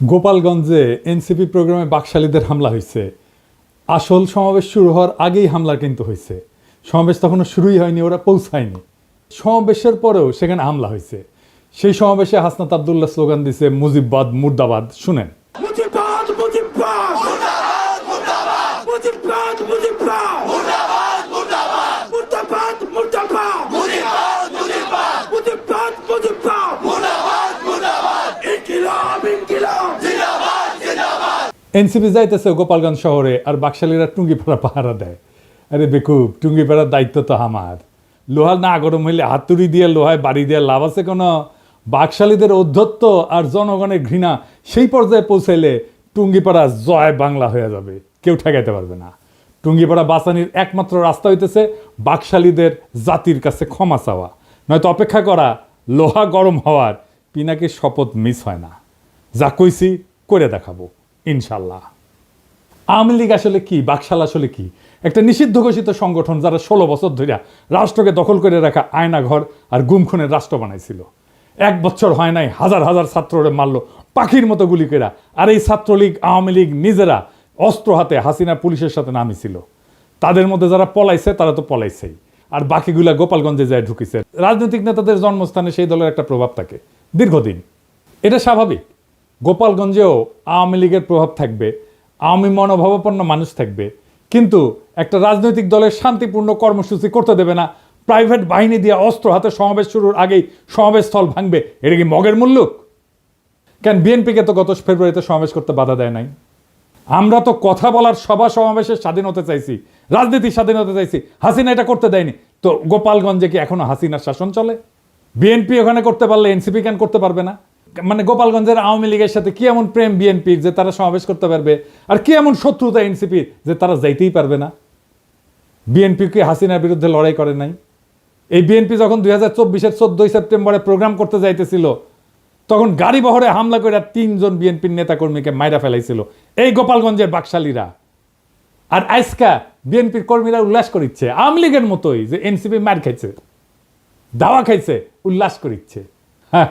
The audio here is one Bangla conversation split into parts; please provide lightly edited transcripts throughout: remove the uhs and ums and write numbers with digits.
গোপালগঞ্জে এনসিপি প্রোগ্রামে বাকশালীদের হামলা হয়েছে। আসল সমাবেশ শুরু হওয়ার আগেই হামলা কিন্তু হয়েছে। সমাবেশ তখনও শুরুই হয়নি, ওরা পৌঁছায়নি। সমাবেশের পরেও সেখানে হামলা হয়েছে। সেই সমাবেশে হাসনাত আবদুল্লাহ স্লোগান দিছে মুজিববাদ মুর্দাবাদ। শুনেন। মুজিববাদ মুজিববাদ মুর্দাবাদ মুর্দাবাদ মুজিববাদ মুজিববাদ মুর্দাবাদ মুর্দাবাদ মুর্দাবাদ মুর্দাবাদ মুজিববাদ মুজিববাদ মুজিববাদ মুজিববাদ মুর্দাবাদ মুর্দাবাদ ইনকিলাব ইনকিলাব জিন্দাবাদ জিন্দাবাদ। এনসিপি যাইতেছে গোপালগঞ্জ শহরে, আর বাকশালীরা টুঙ্গিপাড়া পাহারা দেয়। আরে বেকুব, টুঙ্গিপাড়ার দায়িত্ব তো আমার। লোহা না গরম হইলে হাতুড়ি দিয়ে লোহায় বাড়ি দিয়ে লাভ আছে কোনো? বাকশালীদের ঔদ্ধত্য আর জনগণের ঘৃণা সেই পর্যায়ে পৌঁছাইলে টুঙ্গিপাড়া জয় বাংলা হয়ে যাবে, কেউ ঠেকাইতে পারবে না। টুঙ্গিপাড়া বাঁচানির একমাত্র রাস্তা হইতেছে বাকশালীদের জাতির কাছে ক্ষমা চাওয়া, নয়তো অপেক্ষা করা লোহা গরম হওয়ার। পিনাকির শপথ মিস হয় না। যা কইছি করে দেখাবো ইনশাল্লাহ। আওয়ামী লীগ আসলে কি, বাকশাল আসলে কি? একটা নিষিদ্ধ ঘোষিত সংগঠন যারা 16 বছর ধরে রাষ্ট্রকে দখল করে রাখা আয়নাঘর আর গুমখুনের রাষ্ট্র বানাইছিল। 1 বছর হয় নাই হাজার হাজার ছাত্ররে মারলো পাখির মতো গুলি কেরা। আর এই ছাত্রলীগ আওয়ামী লীগ নিজেরা অস্ত্র হাতে হাসিনা পুলিশের সাথে নামিছিল। তাদের মধ্যে যারা পলাইছে তারা তো পলাইছেই, আর বাকিগুলা গোপালগঞ্জে যায় ঢুকিছে। রাজনৈতিক নেতাদের জন্মস্থানে সেই দলের একটা প্রভাব থাকে দীর্ঘদিন, এটা স্বাভাবিক। গোপালগঞ্জেও আওয়ামী লীগের প্রভাব থাকবে, আওয়ামী মনোভাবাপন্ন মানুষ থাকবে, কিন্তু একটা রাজনৈতিক দলের শান্তিপূর্ণ কর্মসূচি করতে দেবে না। প্রাইভেট বাহিনী দিয়ে অস্ত্র হাতে সমাবেশ শুরুর আগেই সমাবেশ স্থল ভাঙবে, এটা কি মগের মুল্লুক? কেন বিএনপিকে তো গত ফেব্রুয়ারিতে সমাবেশ করতে বাধা দেয় নাই? আমরা তো কথা বলার সভা সমাবেশের স্বাধীনতা চাইছি, রাজনীতির স্বাধীনতা চাইছি। হাসিনা এটা করতে দেয়নি, তো গোপালগঞ্জে কি এখনো হাসিনার শাসন চলে? বিএনপি ওখানে করতে পারলে এনসিপি কেন করতে পারবে না? মানে গোপালগঞ্জের আওয়ামী লীগের সাথে কি এমন প্রেম বিএনপির যে তারা সমাবেশ করতে পারবে, আর কি এমন শত্রুতা এনসিপির যে তারা যাইতেই পারবে না? বিএনপি কি হাসিনার বিরুদ্ধে লড়াই করে নাই? এই বিএনপি যখন 2024-এর 14 সেপ্টেম্বরে প্রোগ্রাম করতে যাইতেছিল, তখন গাড়ি বহরে হামলা করে 3 জন বিএনপির নেতাকর্মীকে মাইরা ফেলাইছিল এই গোপালগঞ্জের বাকশালীরা। আর আজকা বিএনপির কর্মীরা উল্লাস করিচ্ছে আওয়ামী লীগের মতোই, যে এনসিপি মার খাইছে, দাওয়া খাইছে, উল্লাস করিচ্ছে। হ্যাঁ,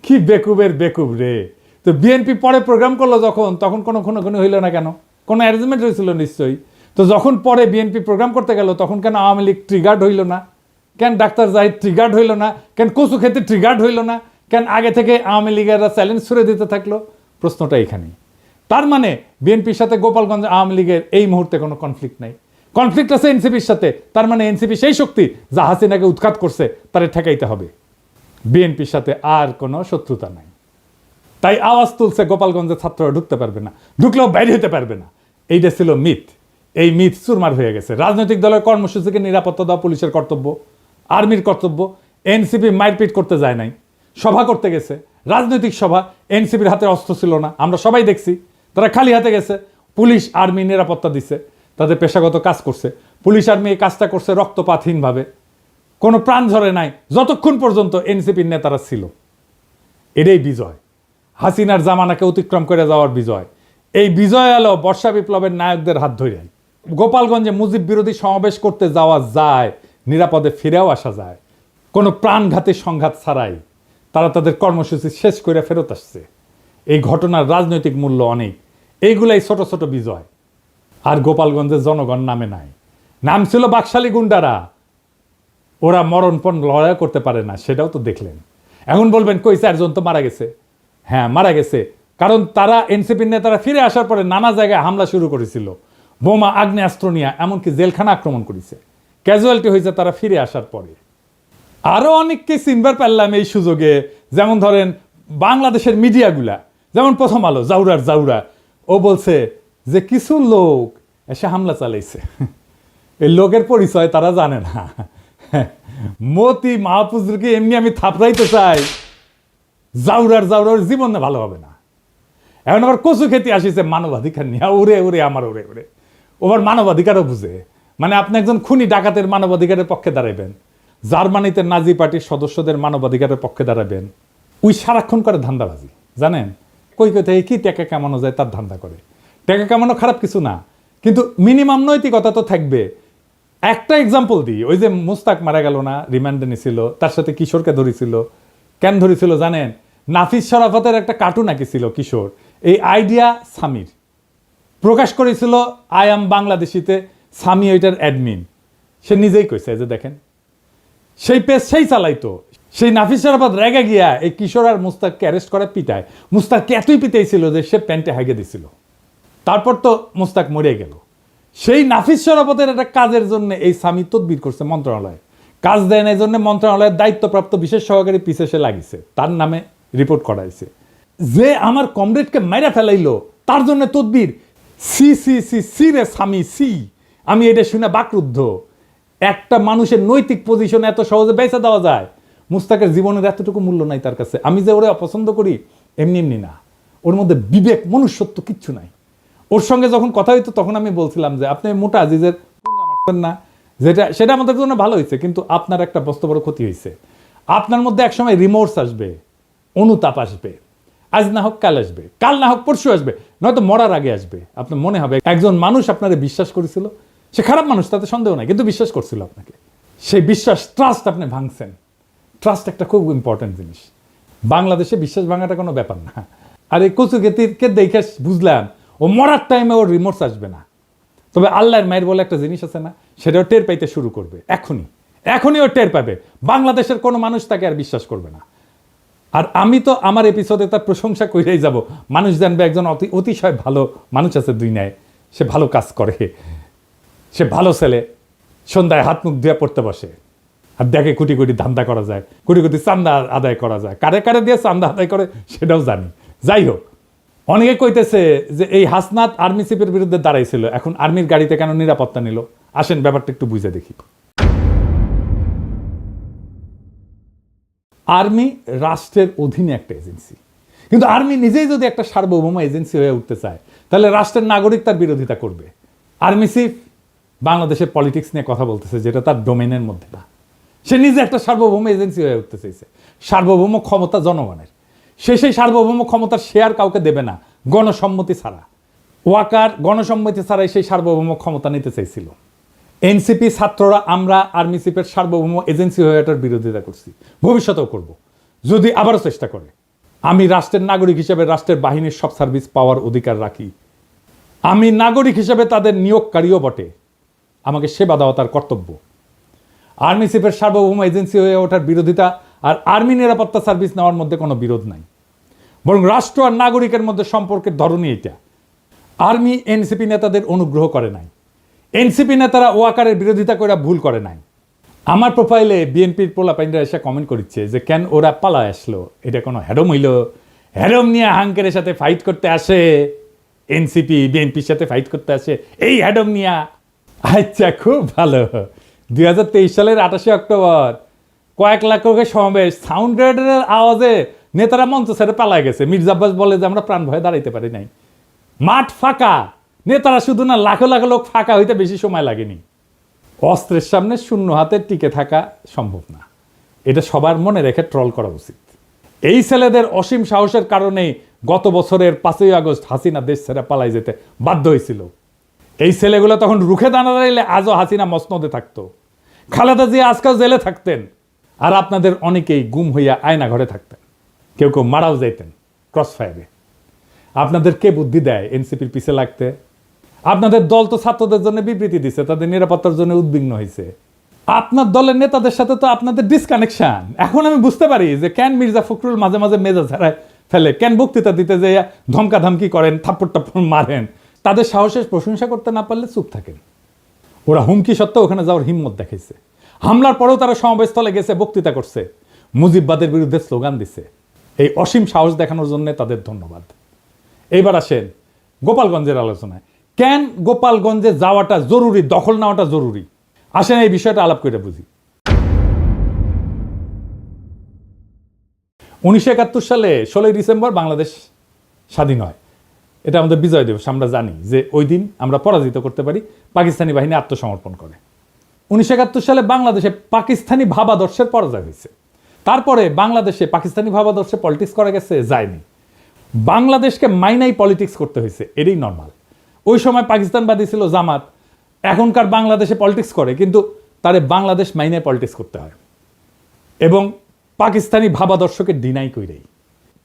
কি বেকুবের বেকুব রে। তো বিএনপি পরে প্রোগ্রাম করলো যখন, তখন কোনো হইল না কেন? কোনো অ্যারেঞ্জমেন্ট হয়েছিল নিশ্চয়ই। তো যখন পরে বিএনপি প্রোগ্রাম করতে গেল, তখন কেন আওয়ামী লীগ ট্রিগার্ড হইল না? কেন ডাক্তার জাহিদ ট্রিগার্ড হইল না? কেন কচু খেতে ট্রিগার্ড হইল না? কেন আগে থেকে আওয়ামী লীগেরা চ্যালেঞ্জ ছুড়ে দিতে থাকলো? প্রশ্নটা এখানেই। তার মানে বিএনপির সাথে গোপালগঞ্জ আওয়ামী লীগের এই মুহূর্তে কোনো কনফ্লিক্ট নাই। কনফ্লিক্ট আছে এনসিপির সাথে। তার মানে এনসিপি সেই শক্তি যা হাসিনাকে উৎখাত করছে, তারে ঠেকাইতে হবে। বিএনপির সাথে আর কোনো শত্রুতা নাই। তাই আওয়াজ তুলছে গোপালগঞ্জের ছাত্ররা ঢুকতে পারবে না, ঢুকলেও বাইরে হতে পারবে না। এইটা ছিল মিথ। এই মিথ চুরমার হয়ে গেছে। রাজনৈতিক দলের কর্মসূচিকে নিরাপত্তা দেওয়া পুলিশের কর্তব্য, আর্মির কর্তব্য। এনসিপি মারপিট করতে যায় নাই, সভা করতে গেছে, রাজনৈতিক সভা। এনসিপির হাতে অস্ত্র ছিল না, আমরা সবাই দেখছি। তারা খালি হাতে গেছে, পুলিশ আর্মি নিরাপত্তা দিছে, তাদের পেশাগত কাজ করছে। পুলিশ আর্মি এই কাজটা করছে রক্তপাতহীনভাবে, কোনো প্রাণ ঝরে নাই, যতক্ষণ পর্যন্ত এনসিপির নেতারা ছিল। এটাই বিজয়, হাসিনার জামানাকে অতিক্রম করে যাওয়ার বিজয়। এই বিজয় এলো বর্ষা বিপ্লবের নায়কদের হাত ধরে। গোপালগঞ্জে মুজিব বিরোধী সমাবেশ করতে যাওয়া যায়, নিরাপদে ফিরেও আসা যায়, কোনো প্রাণঘাতী সংঘাত ছাড়াই। তারা তাদের কর্মসূচি শেষ করে ফেরত আসছে। এই ঘটনার রাজনৈতিক মূল্য অনেক। এইগুলাই ছোট ছোট বিজয়। আর গোপালগঞ্জের জনগণ নামে নাই, নাম ছিল বাকশালী গুন্ডারা। ওরা মরণপণ লড়াই করতে পারে না, সেটাও তো দেখলেন। এখন বলবেন কই 4 জন তো মারা গেছে। হ্যাঁ, মারা গেছে, কারণ তারা এনসিপির নেতারা ফিরে আসার পরে নানা জায়গায় হামলা শুরু করেছিল, বোমা আগ্নেয়াস্ত্র নিয়ে, এমনকি জেলখানা আক্রমণ করেছে। ক্যাজুয়ালিটি হয়েছে তারা ফিরে আসার পরে। আরও অনেককে চিনবার পারলাম এই সুযোগে। যেমন ধরেন বাংলাদেশের মিডিয়াগুলা, যেমন প্রথম আলো, জাউরা, ও বলছে যে কিছু লোক এসে হামলা চালাইছে। এই লোকের পরিচয় তারা জানে না। মতি মাহফুজকে এমনি আমি থাপড়াইতে চাই, জাউরার জীবন ভালো হবে না। এখন আবার কচু খেতে আসিছে মানবাধিকার নিয়ে, ওরে আমার ওরে। ওবার মানবাধিকারও বুঝে। মানে আপনি একজন খুনি ডাকাতের মানবাধিকারের পক্ষে দাঁড়াবেন, জার্মানিতে নাজি পার্টির সদস্যদের মানবাধিকারের পক্ষে দাঁড়াবেন। ওই সারাক্ষণ করে ধান্দাবাজি, জানেন? কই থেকে কি টাকা কামানো যায় তার ধান্দা করে। টাকা কামানো খারাপ কিছু না, কিন্তু মিনিমাম নৈতিকতা তো থাকবে। একটা এক্সাম্পল দিই, ওই যে মুস্তাক মারা গেল না, রিমান্ডে নিছিল, তার সাথে কিশোরকে ধরেছিল। কেন ধরেছিল জানেন? নাফিস শরাফতের একটা কার্টুন আঁকিছিল কিশোর, এই আইডিয়া সামির প্রকাশ করেছিল আই অ্যাম বাংলাদেশিতে। সামি ওইটার অ্যাডমিন, সে নিজেই কইছে যে দেখেন সেই পেজ সেই চালাইতো। সেই নাফিস শরাফত রেগে গিয়া এই কিশোর আর মুস্তাককে অ্যারেস্ট করে পিটায়। মুস্তাককে এতই পিটাইছিল যে সে প্যান্টে হাগে দিছিল। তারপর তো মুস্তাক মরে গেল। সেই নাফিস শরাফতের একটা কাজের জন্য এই সামি তদবির করছে মন্ত্রণালয়ে, কাজ দেয় না এই জন্য মন্ত্রণালয়ের দায়িত্বপ্রাপ্ত বিশেষ সহকারী পিছে সে লাগিছে, তার নামে রিপোর্ট করাইছে। যে আমার কমরেডকে মাইরা ফেলাইলো তার জন্য তদবির। সি সি সি সি রে সামি সি। আমি এটা শুনে বাকরুদ্ধ। একটা মানুষের নৈতিক পজিশন এত সহজে বেঁচে দেওয়া যায়? মুস্তাকের জীবনের এতটুকু মূল্য নাই তার কাছে। আমি যে ওরে অপছন্দ করি এমনি এমনি না, ওর মধ্যে বিবেক মনুষ্যত্ব কিচ্ছু নাই। ওর সঙ্গে যখন কথা হইতো তখন আমি বলছিলাম যে আপনি মোটা আজিজের মারছেন না, সেটা আমাদের জন্য ভালো হয়েছে, কিন্তু আপনার একটা বস্ত বড় ক্ষতি হয়েছে। আপনার মধ্যে একসময় রিমোর্স আসবে, অনুতাপ আসবে। আজ না হোক কাল আসবে, কাল না হোক পরশু আসবে, নয়তো মরার আগে আসবে। আপনার মনে হবে একজন মানুষ আপনারে বিশ্বাস করেছিল, সে খারাপ মানুষ তাতে সন্দেহ নাই, কিন্তু বিশ্বাস করছিল আপনাকে। সেই বিশ্বাস, ট্রাস্ট আপনি ভাঙছেন। ট্রাস্ট একটা খুব ইম্পর্টেন্ট জিনিস। বাংলাদেশে বিশ্বাস ভাঙাটা কোনো ব্যাপার না। আর এই কচুকেতিরকে দেখে বুঝলাম ও মরার টাইমে ওর রিমোর্স আসবে না। তবে আল্লাহর মায়ের বলে একটা জিনিস আছে না, সেটাও টের পাইতে শুরু করবে এখনই ও টের পাবে। বাংলাদেশের কোনো মানুষ তাকে আর বিশ্বাস করবে না। আর আমি তো আমার এপিসোডে তার প্রশংসা করেই যাব। মানুষ জানবে একজন অতিশয় ভালো মানুষ আছে দুনিয়ায়, সে ভালো কাজ করে, সে ভালো ছেলে। সন্ধ্যায় হাত মুখ ধুয়ে পড়তে বসে আর দেখে কোটি কোটি ধান্দা করা যায়, কোটি কোটি চান্দা আদায় করা যায়। কারে কারে দিয়ে চান্দা আদায় করে সেটাও জানি। যাই হোক, অনেকে কইতেছে যে এই হাসনাত আর্মি চিফের বিরুদ্ধে দাঁড়াইছিল, এখন আর্মির গাড়িতে কেন নিরাপত্তা নিল? আসেন ব্যাপারটা একটু বুঝে দেখি। আর্মি রাষ্ট্রের অধীনে একটা এজেন্সি, কিন্তু আর্মি নিজেই যদি একটা সার্বভৌম এজেন্সি হয়ে উঠতে চায় তাহলে রাষ্ট্রের নাগরিক তার বিরোধিতা করবে। আর্মি চিফ বাংলাদেশের পলিটিক্স নিয়ে কথা বলতেছে, যেটা তার ডোমেনের মধ্যে না। সে নিজে একটা সার্বভৌম এজেন্সি হয়ে উঠতে চাইছে। সার্বভৌম ক্ষমতা জনগণের, সেই সার্বভৌম ক্ষমতার শেয়ার কাউকে দেবে না গণসম্মতি ছাড়া। ওয়াকার গণসম্মতি ছাড়াই সেই সার্বভৌম ক্ষমতা নিতে চাইছিল। এনসিপি ছাত্ররা আমরা আর্মি চিফের সার্বভৌম এজেন্সি হয়ে এটার বিরোধিতা করছি, ভবিষ্যতেও করব যদি আবারও চেষ্টা করে। আমি রাষ্ট্রের নাগরিক হিসেবে রাষ্ট্রের বাহিনীর সব সার্ভিস পাওয়ার অধিকার রাখি। আমি নাগরিক হিসেবে তাদের নিয়োগকারীও বটে, আমাকে সেবা দেওয়া তার কর্তব্য। আর্মি চিফের সার্বভৌম এজেন্সি হয়ে ওঠার বিরোধিতা আর আর্মি নিরাপত্তা সার্ভিস নেওয়ার মধ্যে কোনো বিরোধ নাই, বরং রাষ্ট্র আর নাগরিকের মধ্যে সম্পর্কের ধরনই এটা। আর্মি এনসিপি নেতাদের অনুগ্রহ করে নাই, এনসিপি নেতারা ওয়াকারের বিরোধিতা করে ভুল করে নাই। আমার প্রোফাইলে বিএনপির পোলাপাইনরা এসে কমেন্ট করছে যে কেন ওরা পালায় আসলো, এটা কোনো হ্যাডম হইল? হ্যাডম নিয়ে হাঙ্কের সাথে ফাইট করতে আসে এনসিপি, বিএনপির সাথে ফাইট করতে আসে এই হ্যাডম নিয়া। আচ্ছা, খুব ভালো। 2023 সালের 28 অক্টোবর কয়েক লাখ লোকের সমাবেশ, সাউন্ড গ্রেডের আওয়াজে নেতারা মঞ্চ ছেড়ে পালায় গেছে। মির্জা আব্বাস বলে যে আমরা প্রাণ ভয়ে দাঁড়াইতে পারি নাই। মাঠ ফাঁকা, নেতারা শুধু না লাখো লাখো লোক ফাঁকা হইতে বেশি সময় লাগেনি। অস্ত্রের সামনে শূন্য হাতে টিকে থাকা সম্ভব না, এটা সবার মনে রেখে ট্রল করা উচিত। এই ছেলেদের অসীম সাহসের কারণেই গত বছরের 5ই আগস্ট হাসিনা দেশ ছেড়ে পালাই যেতে বাধ্য হয়েছিল। এই ছেলেগুলো তখন রুখে দাঁড়াইলে আজও হাসিনা মসনদে থাকতো, খালেদা জিয়া আজকাল জেলে থাকতেন, আর আপনাদের অনেকেই গুম হইয়া আয়না ঘরে থাকতেন, কেউ কেউ মারাও যাইতেন ক্রস ফায়ারে। আপনাদের কে বুদ্ধি দেয় এনসিপির পিছে লাগতে? আপনাদের দল তো ছাত্রদের জন্য বিবৃতি দিছে, তাদের নিরাপত্তার জন্য উদ্বিগ্ন হয়েছে। আপনার দলের নেতাদের সাথে তো আপনাদের ডিসকানেকশন। এখন আমি বুঝতে পারি যে কেন মির্জা ফখরুল মাঝে মাঝে মেজাজ হারায় ফেলে, কেন বক্তৃতা দিতে যে ধমকা ধমকি করেন, থাপ্পড় টাপ্পড় মারেন। তাদের সাহসের প্রশংসা করতে না পারলে চুপ থাকেন। ওরা হুমকি সত্ত্বেও ওখানে যাওয়ার হিম্মত দেখাইছে। হামলার পরেও তারা সমাবেশস্থলে গেছে, বক্তৃতা করছে, মুজিববাদের বিরুদ্ধে স্লোগান দিছে। এই অসীম সাহস দেখানোর জন্য তাদের ধন্যবাদ। এইবার আসেন গোপালগঞ্জের আলোচনায়। কেন গোপালগঞ্জে যাওয়াটা জরুরি, দখল নেওয়াটা জরুরি? আসেন এই বিষয়টা আলাপ করে বুঝি। 1971 সালে 16ই ডিসেম্বর বাংলাদেশ স্বাধীন হয়। এটা আমাদের বিজয় দিবস। আমরা জানি যে ওই দিন আমরা পরাজিত করতে পারি, পাকিস্তানি বাহিনী আত্মসমর্পণ করে। 1971 সালে বাংলাদেশে পাকিস্তানি ভাবাদর্শের পরাজয় হয়েছে। তারপরে বাংলাদেশে পাকিস্তানি ভাবাদর্শে পলিটিক্স করা গেছে, যায়নি। বাংলাদেশকে মাইনাই পলিটিক্স করতে হয়েছে, এটাই নর্মাল। ওই সময় পাকিস্তানবাদী ছিল জামাত, এখনকার বাংলাদেশে পলিটিক্স করে, কিন্তু তারে বাংলাদেশ মাইনাই পলিটিক্স করতে হয় এবং পাকিস্তানি ভাবাদর্শকে ডিনাই কইরেই।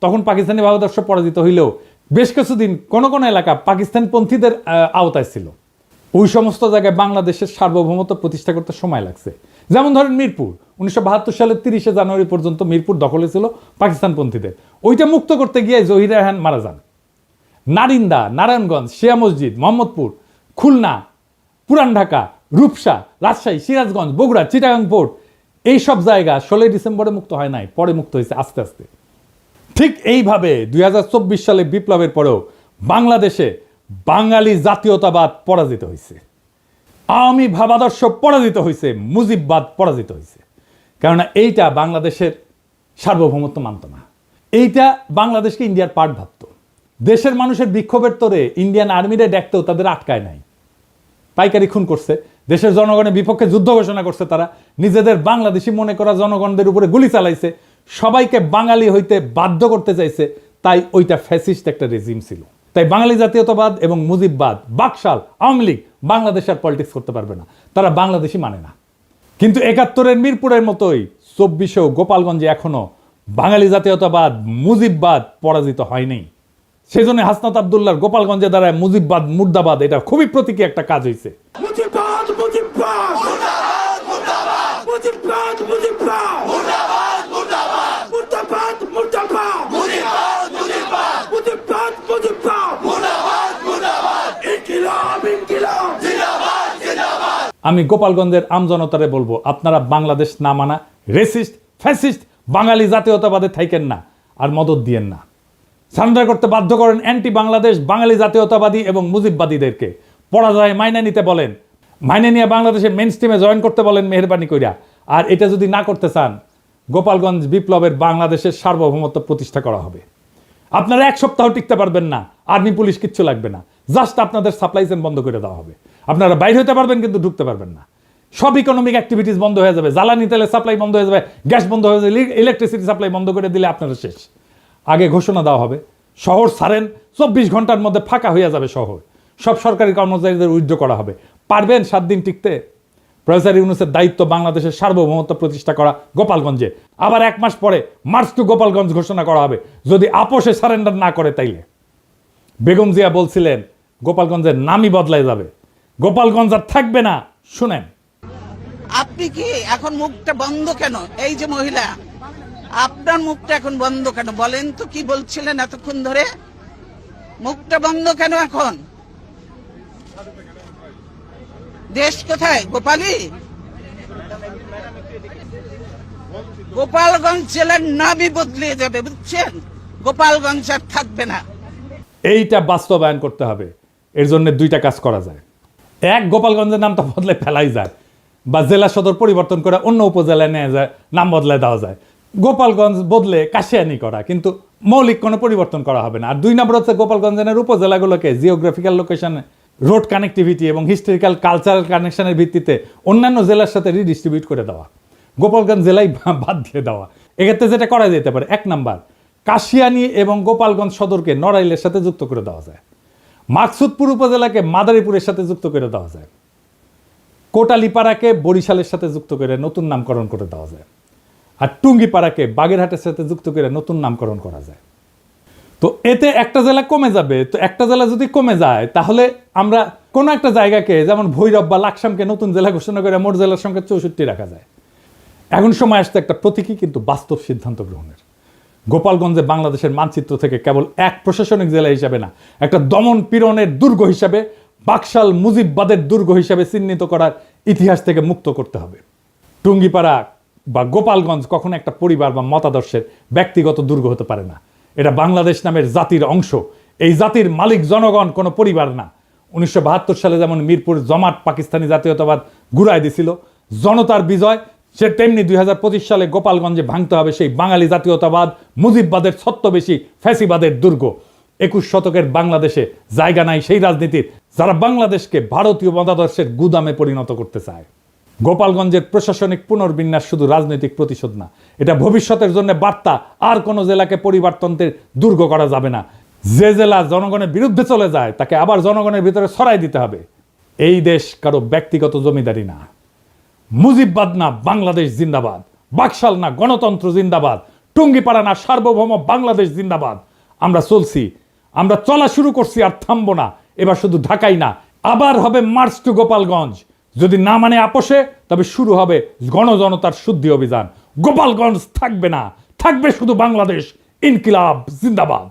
তখন পাকিস্তানি ভাবাদর্শ পরাজিত হইলেও বেশ কিছুদিন কোন কোন এলাকা পাকিস্তানপন্থীদের আওতায় ছিল। ওই সমস্ত জায়গায় বাংলাদেশের সার্বভৌমত্ব প্রতিষ্ঠা করতে সময় লাগছে। যেমন ধরেন মিরপুর 1972 সালের 30শে জানুয়ারি পর্যন্ত মিরপুর দখলে ছিল পাকিস্তানপন্থীদের। ওইটা মুক্ত করতে গিয়ে জহির রায়হান মারা যান। নারিন্দা, নারায়ণগঞ্জ, শিয়া মসজিদ, মোহাম্মদপুর, খুলনা, পুরান ঢাকা, রূপসা, রাজশাহী, সিরাজগঞ্জ, বগুড়া, চিটাগাং পোর্ট, এইসব জায়গা 16 ডিসেম্বরে মুক্ত হয় নাই, পরে মুক্ত হয়েছে আস্তে আস্তে। ঠিক এইভাবে 2024 সালে বিপ্লবের পরেও বাংলাদেশে বাঙালি জাতীয়তাবাদ পরাজিত হয়েছে, আওয়ামী ভাবাদর্শ পরাজিত হয়েছে, মুজিববাদ পরাজিত হয়েছে। কেননা এইটা বাংলাদেশের সার্বভৌমত্ব মানত না, এইটা বাংলাদেশকে ইন্ডিয়ার পার্ট ভাবত। দেশের মানুষের বিক্ষোভের তোরে ইন্ডিয়ান আর্মিরে ডাকতেও তাদের আটকায় নাই, পাইকারি খুন করছে, দেশের জনগণের বিপক্ষে যুদ্ধ ঘোষণা করছে, তারা নিজেদের বাংলাদেশি মনে করা জনগণদের উপরে গুলি চালাইছে, সবাইকে বাঙালি হইতে বাধ্য করতে চাইছে। তাই ওইটা ফ্যাসিস্ট একটা রেজিম ছিল। তাই বাঙালি জাতীয়তাবাদ এবং মুজিববাদ, বাকশাল, আওয়ামী লীগ বাংলাদেশ আর পলিটিক্স করতে পারবে না, তারা বাংলাদেশি মানে না। কিন্তু 71-এর মিরপুরের মতোই 24-এও গোপালগঞ্জে এখনো বাঙালি জাতীয়তাবাদ, মুজিববাদ পরাজিত হয়নি। সেই জন্য হাসনাত আব্দুল্লাহর গোপালগঞ্জে দাঁড়ায় মুজিববাদ মুর্দাবাদ, এটা খুবই প্রতীকী একটা কাজ হয়েছে। মুজিববাদ মুজিববাদ মুর্দাবাদ মুর্দাবাদ মুজিববাদ মুজিববাদ মুর্দাবাদ মুর্দাবাদ মুর্দাবাদ মুর্দাবাদ মুজিববাদ মুজিববাদ মুজিববাদ মুজিববাদ মুর্দাবাদ মুর্দাবাদ ইনকিলাব ইনকিলাব জিন্দাবাদ জিন্দাবাদ। আমি গোপালগঞ্জের আমজনতারে বলবো, আপনারা বাংলাদেশ না মানা রেসিস্ট, ফ্যাসিস্ট বাঙালি জাতীয়তাবাদে থাকেন না, আর মদত দিয়েন না। সারেন্ডার করতে বাধ্য করেন অ্যান্টি বাংলাদেশ বাঙালি জাতীয়তাবাদী এবং মুজিববাদীদেরকে। পরাজয় মাইনে নিতে বলেন, মাইনে নিয়ে বাংলাদেশের মেইন স্ট্রিমে জয়েন করতে বলেন মেহেরবানি কইরা। আর এটা যদি না করতে চান, গোপালগঞ্জ বিপ্লবের বাংলাদেশের সার্বভৌমত্ব প্রতিষ্ঠা করা হবে। আপনারা এক সপ্তাহ টিকতে পারবেন না, আর্মি পুলিশ কিচ্ছু লাগবে না, জাস্ট আপনাদের সাপ্লাই চেইন বন্ধ করে দেওয়া হবে। আপনারা বাইরে হতে পারবেন কিন্তু ঢুকতে পারবেন না। সব ইকোনমিক অ্যাক্টিভিটিস বন্ধ হয়ে যাবে, জ্বালানি তেলের সাপ্লাই বন্ধ হয়ে যাবে, গ্যাস বন্ধ হয়ে যাবে, ইলেকট্রিসিটি সাপ্লাই বন্ধ করে দিলে আপনারা শেষ। আগে ঘোষণা দেওয়া হবে, শহর ছাড়েন, 24 ঘন্টার মধ্যে ফাঁকা হয়ে যাবে শহর, সব সরকারি কর্মচারীদের উইথড্র করা হবে। পারবেন 7 দিন টিকতে? প্রফেসর ইউনূসের দায়িত্ব বাংলাদেশের সার্বভৌমত্ব প্রতিষ্ঠা করা গোপালগঞ্জে। আবার 1 মাস পরে মার্চ টু গোপালগঞ্জ ঘোষণা করা হবে, যদি আপোষে সারেন্ডার না করে তাইলে। বেগম জিয়া বলছিলেন গোপালগঞ্জের নামই বদলায় যাবে, গোপালগঞ্জ আর থাকবে না। শুনেন, আপনি কি এখন মুখটা বন্ধ কেন? এই যে মহিলা, আপনার মুখটা এখন বন্ধ কেন বলেন তো? কি বলছিলেন এতক্ষণ ধরে? মুখটা বন্ধ কেন এখন? দেশ কোথায়? গোপালী? গোপালগঞ্জ জেলার নামই বদলে যাবে, বুঝছেন? গোপালগঞ্জ আর থাকবে না। এইটা বাস্তবায়ন করতে হবে। এর জন্য 2টা কাজ করা যায়। এক, গোপালগঞ্জের নামটা বদলে ফেলাই যায়, বা জেলা সদর পরিবর্তন করে অন্য উপজেলায় নিয়ে যায়, নাম বদলে দেওয়া যায়। গোপালগঞ্জ বদলে কাশিয়ানি করা, কিন্তু মৌলিক কোনো পরিবর্তন করা হবে না। আর 2 নম্বর হচ্ছে গোপালগঞ্জের উপজেলাগুলোকে জিওগ্রাফিক্যাল লোকেশন, রোড কানেক্টিভিটি এবং হিস্টোরিক্যাল কালচারাল কানেকশনের ভিত্তিতে অন্যান্য জেলার সাথে রিডিস্ট্রিবিউট করে দেওয়া, গোপালগঞ্জ জেলায় বাদ দিয়ে দেওয়া। এক্ষেত্রে যেটা করা যেতে পারে, 1 নাম্বার, কাশিয়ানি এবং গোপালগঞ্জ সদরকে নড়াইলের সাথে যুক্ত করে দেওয়া যায়। মাকসুদপুর উপজেলাকে মাদারীপুরের সাথে যুক্ত করে দেওয়া যায়। কোটালীপাড়াকে বরিশালের সাথে যুক্ত করে নতুন নামকরণ করে দেওয়া যায়। আর টুঙ্গিপাড়াকে বাগেরহাটের সাথে যুক্ত করে নতুন নামকরণ করা যায়। তো এতে একটা জেলা কমে যাবে। তো একটা জেলা যদি কমে যায়, তাহলে আমরা কোনো একটা জায়গাকে, যেমন ভৈরব বা লাকসামকে নতুন জেলা ঘোষণা করে মোট জেলার সংখ্যা 64 রাখা যায়। এখন সময় আসছে একটা প্রতীকী কিন্তু বাস্তব সিদ্ধান্ত গ্রহণের। গোপালগঞ্জে বাংলাদেশের মানচিত্র থেকে কেবল এক প্রশাসনিক জেলা হিসাবে না, একটা দমন পীড়নের দুর্গ হিসাবে, বাকশাল মুজিববাদের দুর্গ হিসাবে চিহ্নিত করার ইতিহাস থেকে মুক্ত করতে হবে। টুঙ্গিপাড়া বা গোপালগঞ্জ কখনো একটা পরিবার বা মতাদর্শের ব্যক্তিগত দুর্গ হতে পারে না। এটা বাংলাদেশ নামের জাতির অংশ। এই জাতির মালিক জনগণ, কোনো পরিবার না। 1972 সালে যেমন মিরপুর জমাট পাকিস্তানি জাতীয়তাবাদ ঘুরাই দিছিল, জনতার বিজয়, সে তেমনি 2025 সালে গোপালগঞ্জে ভাঙতে হবে সেই বাঙালি জাতীয়তাবাদ, মুজিববাদের ছত্রবেশী ফ্যাসিবাদের দুর্গ। 21 শতকের বাংলাদেশে জায়গা নাই সেই রাজনীতির যারা বাংলাদেশকে ভারতীয় মতাদর্শের গুদামে পরিণত করতে চায়। গোপালগঞ্জের প্রশাসনিক পুনর্বিন্যাস শুধু রাজনৈতিক প্রতিশোধ না, এটা ভবিষ্যতের জন্য বার্তা। আর কোনো জেলাকে পরিবর্তনের দুর্গ করা যাবে না। যে জেলা জনগণের বিরুদ্ধে চলে যায়, তাকে আবার জনগণের ভিতরে ছড়াই দিতে হবে। এই দেশ কারো ব্যক্তিগত জমিদারি না। মুজিববাদ না বাংলাদেশ জিন্দাবাদ, বাকশাল না গণতন্ত্র জিন্দাবাদ, টুঙ্গিপাড়া না সার্বভৌম বাংলাদেশ জিন্দাবাদ। আমরা চলছি, আমরা চলা শুরু করছি, আর থামবো না। এবার শুধু ঢাকাই না, আবার হবে মার্চ টু গোপালগঞ্জ। যদি না মানে আপোষে, তবে শুরু হবে গণজনতার শুদ্ধি অভিযান। গোপালগঞ্জ থাকবে না, থাকবে শুধু বাংলাদেশ। ইনকিলাব জিন্দাবাদ।